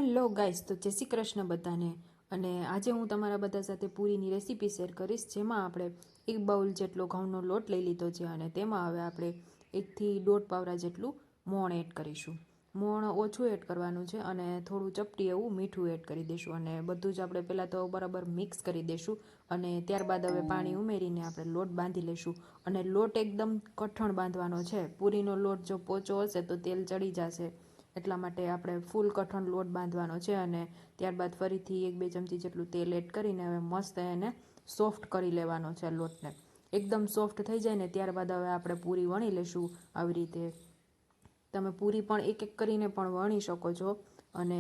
Hello guys, તો જય શ્રી કૃષ્ણ બધાને. અને આજે હું તમારા બધા સાથે પૂરીની રેસીપી શેર કરીશ, જેમાં આપણે 1 બાઉલ જેટલો ઘઉંનો લોટ લઈ લીધો છે અને તેમાં હવે આપણે 1 થી 1.5 પાવરા જેટલું મોણ એડ કરીશું. મોણ ઓછું એડ કરવાનું છે અને થોડું ચપટી એવું મીઠું એડ કરી દઈશું અને બધું જ આપણે પહેલાં તો બરાબર મિક્સ કરી દઈશું અને ત્યારબાદ હવે પાણી ઉમેરીને આપણે લોટ બાંધી લઈશું. અને લોટ એકદમ કઠણ બાંધવાનો છે. પૂરીનો લોટ જો પોચો હશે તો તેલ ચડી જશે, એટલા માટે આપણે ફૂલ કઠણ લોટ બાંધવાનો છે. અને ત્યારબાદ ફરીથી 1-2 ચમચી જેટલું તેલ એડ કરીને હવે મસ્ત એને સોફ્ટ કરી લેવાનો છે લોટને. એકદમ સોફ્ટ થઈ જાય ને ત્યારબાદ હવે આપણે પૂરી વણી લઈશું. આવી રીતે તમે પૂરી પણ એક કરીને પણ વણી શકો છો અને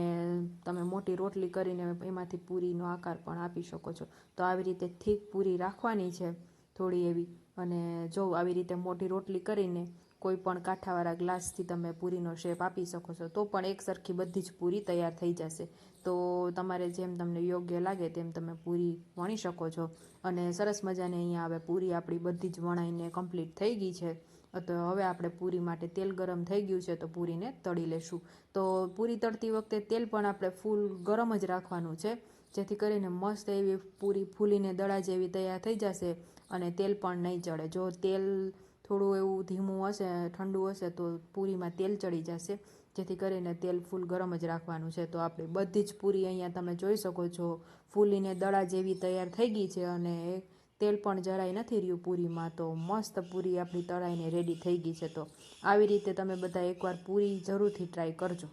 તમે મોટી રોટલી કરીને એમાંથી પૂરીનો આકાર પણ આપી શકો છો. તો આવી રીતે થીક પૂરી રાખવાની છે થોડી એવી. અને જો આવી રીતે મોટી રોટલી કરીને કોઈ પણ કાંઠાવાળા ગ્લાસથી તમે પૂરીનો શેપ આપી શકો છો, તો પણ એક સરખી બધી જ પૂરી તૈયાર થઈ જશે. તો તમારે જેમ તમને યોગ્ય લાગે તેમ તમે પૂરી વણી શકો છો. અને સરસ મજાની અહીંયા હવે પૂરી આપણી બધી જ વણાઈને કમ્પ્લીટ થઈ ગઈ છે. તો હવે આપણે પૂરી માટે તેલ ગરમ થઈ ગયું છે, તો પૂરીને તળી લેશું. તો પૂરી તળતી વખતે તેલ પણ આપણે ફૂલ ગરમ જ રાખવાનું છે, જેથી કરીને મસ્ત એવી પૂરી ફૂલીને દડા જેવી તૈયાર થઈ જશે અને તેલ પણ નહીં ચડે. જો તેલ થોડું એવું ધીમું હશે, ઠંડુ હશે તો પૂરીમાં તેલ ચડી જશે, જેથી કરીને તેલ ફૂલ ગરમ જ રાખવાનું છે. તો આપણી બધી જ પૂરી અહીંયા તમે જોઈ શકો છો ફૂલીને દડા જેવી તૈયાર થઈ ગઈ છે અને તેલ પણ જરાય નથી રહ્યું પૂરીમાં. તો મસ્ત પૂરી આપણી તળાઈને રેડી થઈ ગઈ છે. તો આવી રીતે તમે બધા એકવાર પૂરી જરૂરથી ટ્રાય કરજો.